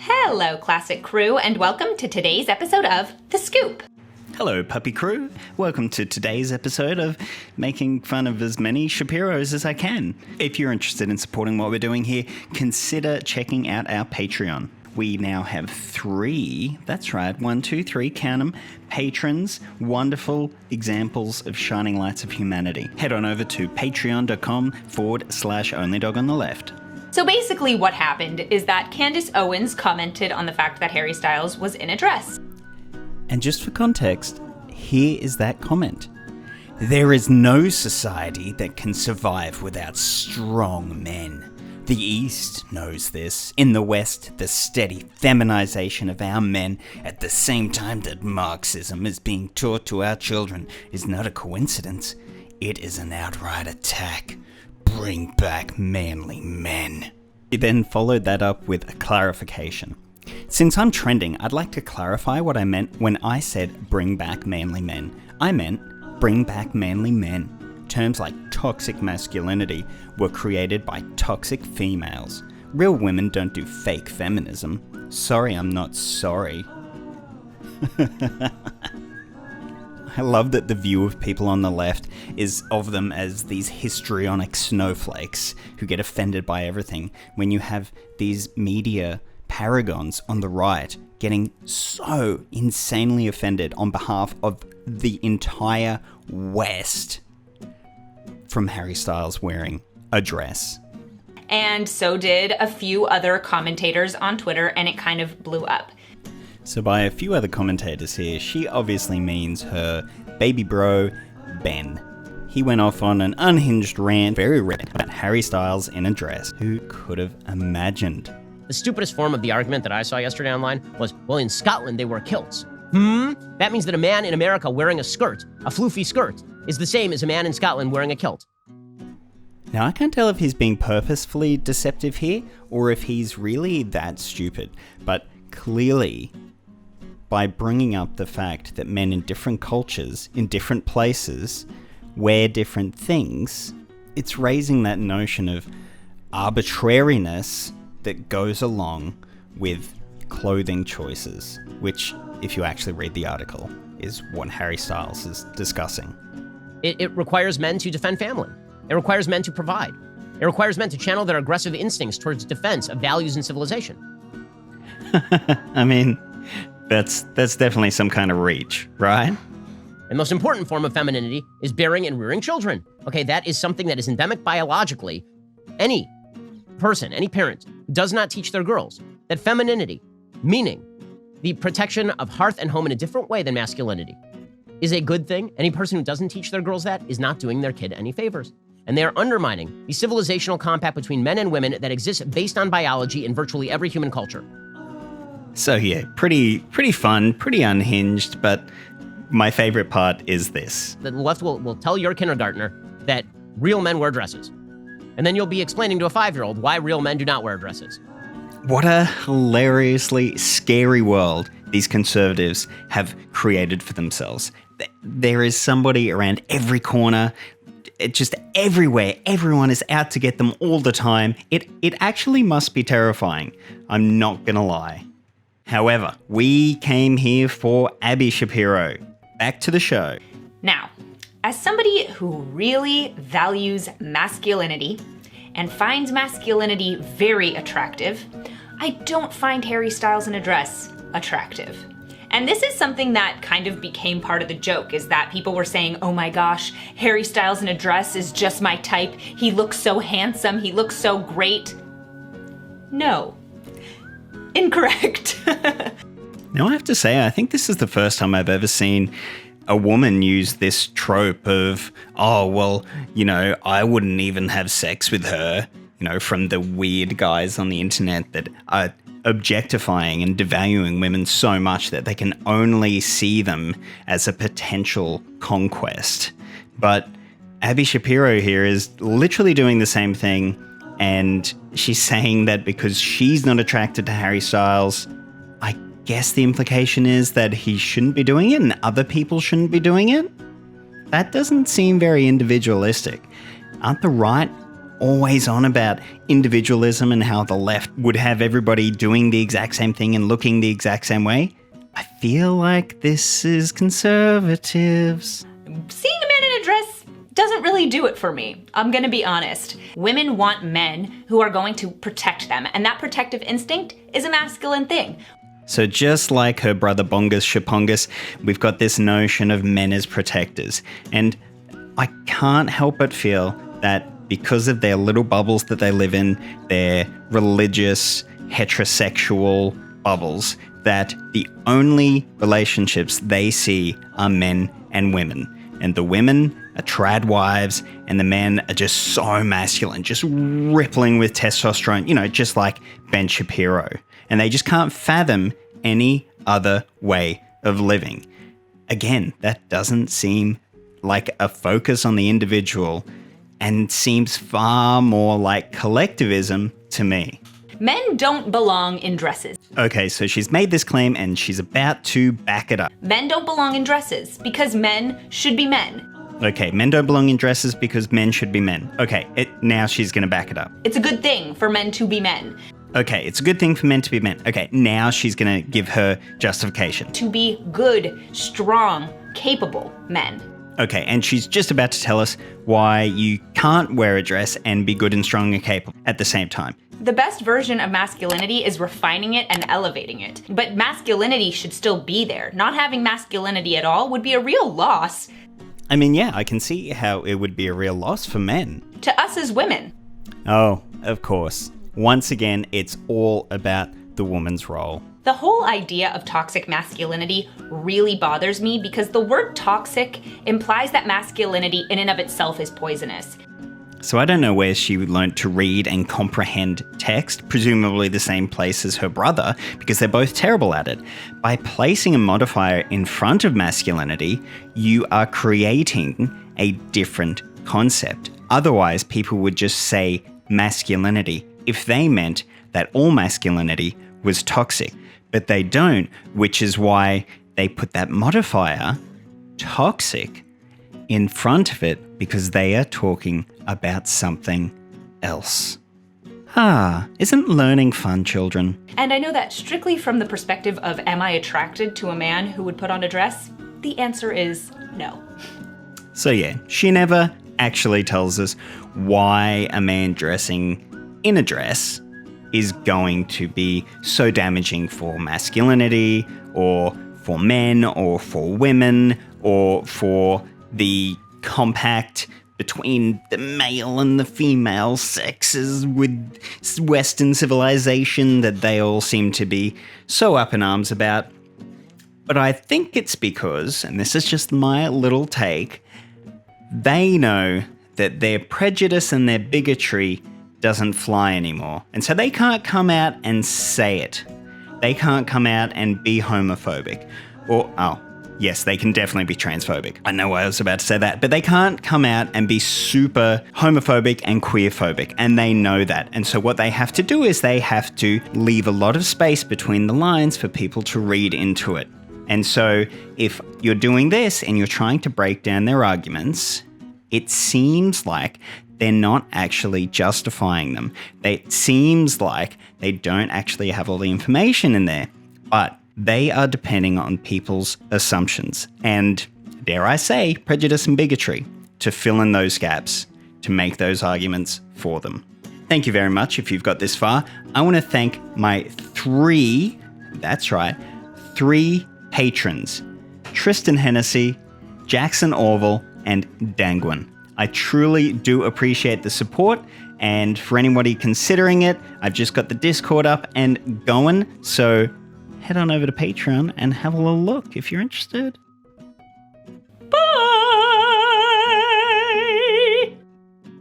Hello, Classic Crew, and welcome to today's episode of The Scoop. Hello, Puppy Crew. Welcome to today's episode of making fun of as many Shapiros as I can. If you're interested in supporting what we're doing here, consider checking out our Patreon. We now have 3, that's right, 1, 2, 3, count them, patrons, wonderful examples of shining lights of humanity. Head on over to patreon.com/onlydog-on-the-left. So basically what happened is that Candace Owens commented on the fact that Harry Styles was in a dress. And just for context, here is that comment. There is no society that can survive without strong men. The East knows this. In the West, the steady feminization of our men at the same time that Marxism is being taught to our children is not a coincidence. It is an outright attack. Bring back manly men. He then followed that up with a clarification. Since I'm trending, I'd like to clarify what I meant when I said bring back manly men. I meant bring back manly men. Terms like toxic masculinity were created by toxic females. Real women don't do fake feminism. Sorry, I'm not sorry. I love that the view of people on the left is of them as these histrionic snowflakes who get offended by everything, when you have these media paragons on the right getting so insanely offended on behalf of the entire West from Harry Styles wearing a dress. And so did a few other commentators on Twitter, and it kind of blew up. So by a few other commentators here, she obviously means her baby bro, Ben. He went off on an unhinged rant, very red, about Harry Styles in a dress. Who could have imagined? The stupidest form of the argument that I saw yesterday online was, well, in Scotland they wear kilts. That means that a man in America wearing a skirt, a floofy skirt, is the same as a man in Scotland wearing a kilt. Now, I can't tell if he's being purposefully deceptive here, or if he's really that stupid, but clearly, by bringing up the fact that men in different cultures, in different places, wear different things, it's raising that notion of arbitrariness that goes along with clothing choices, which, if you actually read the article, is what Harry Styles is discussing. It requires men to defend family. It requires men to provide. It requires men to channel their aggressive instincts towards defense of values and civilization. I mean, that's definitely some kind of reach, right? The most important form of femininity is bearing and rearing children. Okay, that is something that is endemic biologically. Any person, any parent, who does not teach their girls that femininity, meaning the protection of hearth and home in a different way than masculinity, is a good thing. Any person who doesn't teach their girls that is not doing their kid any favors. And they are undermining the civilizational compact between men and women that exists based on biology in virtually every human culture. So yeah, pretty fun, pretty unhinged, but my favorite part is this. The left will tell your kindergartner that real men wear dresses. And then you'll be explaining to a 5-year-old why real men do not wear dresses. What a hilariously scary world these conservatives have created for themselves. There is somebody around every corner, just everywhere. Everyone is out to get them all the time. It actually must be terrifying. I'm not gonna lie. However, we came here for Abby Shapiro. Back to the show. Now, as somebody who really values masculinity and finds masculinity very attractive, I don't find Harry Styles in a dress attractive. And this is something that kind of became part of the joke, is that people were saying, oh my gosh, Harry Styles in a dress is just my type. He looks so handsome. He looks so great. No. Incorrect. Now, I have to say, I think this is the first time I've ever seen a woman use this trope of, oh, well, you know, I wouldn't even have sex with her, you know, from the weird guys on the internet that are objectifying and devaluing women so much that they can only see them as a potential conquest. But Abby Shapiro here is literally doing the same thing, and she's saying that because she's not attracted to Harry Styles, I guess the implication is that he shouldn't be doing it and other people shouldn't be doing it? That doesn't seem very individualistic. Aren't the right always on about individualism and how the left would have everybody doing the exact same thing and looking the exact same way. I feel like this is conservatives. Seeing a man in a dress doesn't really do it for me. I'm gonna be honest. Women want men who are going to protect them, and that protective instinct is a masculine thing. So just like her brother Bongus Shapongus, we've got this notion of men as protectors. And I can't help but feel that because of their little bubbles that they live in, their religious, heterosexual bubbles, that the only relationships they see are men and women. And the women are trad wives, and the men are just so masculine, just rippling with testosterone, just like Ben Shapiro. And they just can't fathom any other way of living. Again, that doesn't seem like a focus on the individual and seems far more like collectivism to me. Men don't belong in dresses. Okay, so she's made this claim and she's about to back it up. Men don't belong in dresses because men should be men. Okay, men don't belong in dresses because men should be men. Okay, now she's going to back it up. It's a good thing for men to be men. Okay, it's a good thing for men to be men. Okay, now she's going to give her justification. To be good, strong, capable men. Okay, and she's just about to tell us why you can't wear a dress and be good and strong and capable at the same time. The best version of masculinity is refining it and elevating it. But masculinity should still be there. Not having masculinity at all would be a real loss. I mean, yeah, I can see how it would be a real loss for men. To us as women. Oh, of course. Once again, it's all about the woman's role. The whole idea of toxic masculinity really bothers me because the word toxic implies that masculinity in and of itself is poisonous. So I don't know where she learned to read and comprehend text, presumably the same place as her brother, because they're both terrible at it. By placing a modifier in front of masculinity, you are creating a different concept. Otherwise, people would just say masculinity if they meant that all masculinity was toxic. But they don't, which is why they put that modifier, toxic, in front of it, because they are talking about something else. Isn't learning fun, children? And I know that strictly from the perspective of am I attracted to a man who would put on a dress? The answer is no. So yeah, she never actually tells us why a man dressing in a dress is going to be so damaging for masculinity, or for men, or for women, or for the compact between the male and the female sexes with Western civilization that they all seem to be so up in arms about. But I think it's because, and this is just my little take, they know that their prejudice and their bigotry doesn't fly anymore. And so they can't come out and say it. They can't come out and be homophobic. Yes, they can definitely be transphobic. I know I was about to say that, but they can't come out and be super homophobic and queerphobic, and they know that. And so what they have to do is they have to leave a lot of space between the lines for people to read into it. And so if you're doing this and you're trying to break down their arguments, it seems like they're not actually justifying them. It seems like they don't actually have all the information in there, but they are depending on people's assumptions and, dare I say, prejudice and bigotry to fill in those gaps, to make those arguments for them. Thank you very much if you've got this far. I want to thank my three patrons, Tristan Hennessy, Jackson Orville, and Dangwin. I truly do appreciate the support, and for anybody considering it, I've just got the Discord up and going, so head on over to Patreon and have a little look if you're interested.